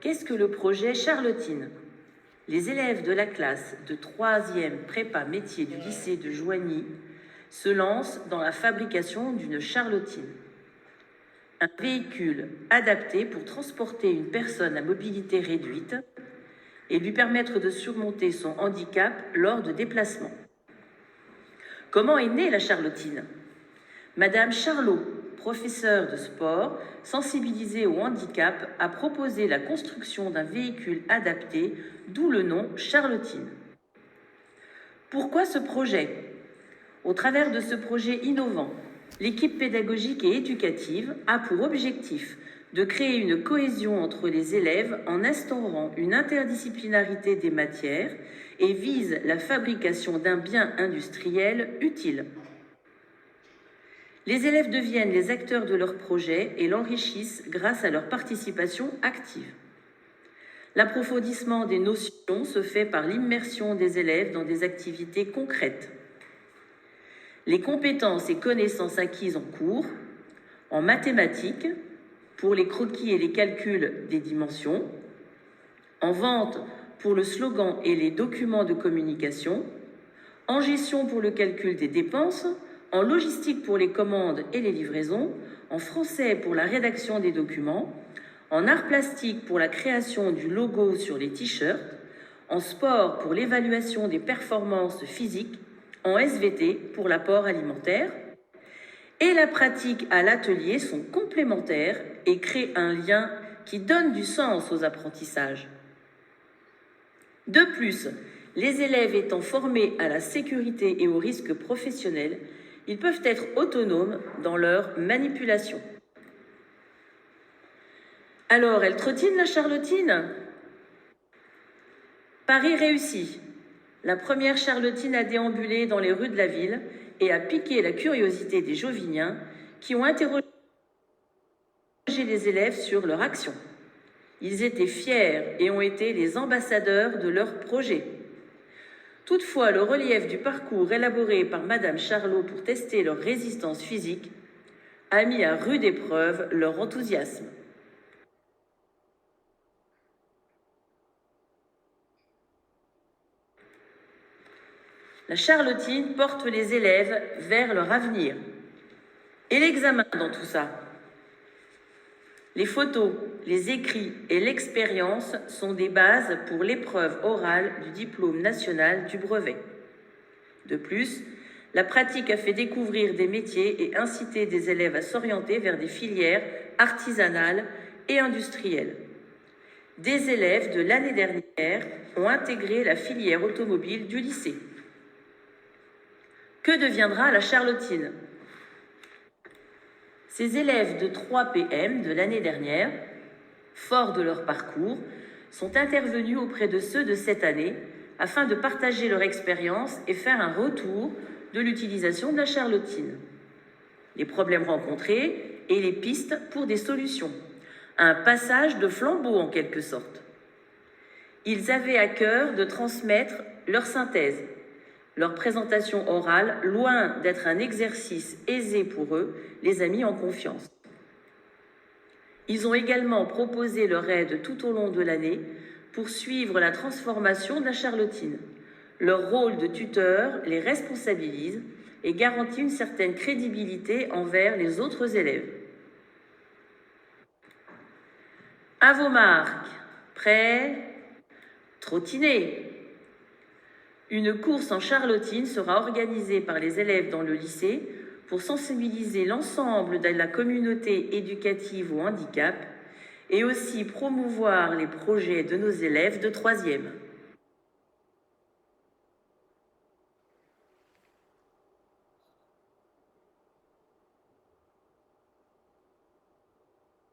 Qu'est-ce que le projet Charlottine? Les élèves de la classe de 3e prépa métier du lycée de Joigny se lancent dans la fabrication d'une charlottine. Un véhicule adapté pour transporter une personne à mobilité réduite et lui permettre de surmonter son handicap lors de déplacements. Comment est née la charlottine? Madame Charlot, professeure de sport, sensibilisée au handicap, a proposé la construction d'un véhicule adapté, d'où le nom Charlottine. Pourquoi ce projet? Au travers de ce projet innovant, l'équipe pédagogique et éducative a pour objectif de créer une cohésion entre les élèves en instaurant une interdisciplinarité des matières et vise la fabrication d'un bien industriel utile. Les élèves deviennent les acteurs de leur projet et l'enrichissent grâce à leur participation active. L'approfondissement des notions se fait par l'immersion des élèves dans des activités concrètes. Les compétences et connaissances acquises en cours, en mathématiques, pour les croquis et les calculs des dimensions, en vente pour le slogan et les documents de communication, en gestion pour le calcul des dépenses, en logistique pour les commandes et les livraisons, en français pour la rédaction des documents, en art plastique pour la création du logo sur les t-shirts, en sport pour l'évaluation des performances physiques, en SVT pour l'apport alimentaire, et la pratique à l'atelier sont complémentaires et créent un lien qui donne du sens aux apprentissages. De plus, les élèves étant formés à la sécurité et aux risques professionnels, ils peuvent être autonomes dans leur manipulation. Alors, elle trottine la charlottine? Pari réussi. La première charlottine a déambulé dans les rues de la ville et a piqué la curiosité des Joviniens qui ont interrogé les élèves sur leur action. Ils étaient fiers et ont été les ambassadeurs de leur projet. Toutefois, le relief du parcours élaboré par Madame Charlot pour tester leur résistance physique a mis à rude épreuve leur enthousiasme. La charlottine porte les élèves vers leur avenir. Et l'examen dans tout ça? Les photos, les écrits et l'expérience sont des bases pour l'épreuve orale du diplôme national du brevet. De plus, la pratique a fait découvrir des métiers et incité des élèves à s'orienter vers des filières artisanales et industrielles. Des élèves de l'année dernière ont intégré la filière automobile du lycée. Que deviendra la charlottine? Ces élèves de 3 PM de l'année dernière, forts de leur parcours, sont intervenus auprès de ceux de cette année afin de partager leur expérience et faire un retour de l'utilisation de la charlottine. Les problèmes rencontrés et les pistes pour des solutions. Un passage de flambeau en quelque sorte. Ils avaient à cœur de transmettre leur synthèse. Leur présentation orale, loin d'être un exercice aisé pour eux, les a mis en confiance. Ils ont également proposé leur aide tout au long de l'année pour suivre la transformation de la charlottine. Leur rôle de tuteur les responsabilise et garantit une certaine crédibilité envers les autres élèves. À vos marques, prêts, trottinez. Une course en charlottine sera organisée par les élèves dans le lycée pour sensibiliser l'ensemble de la communauté éducative au handicap et aussi promouvoir les projets de nos élèves de 3e.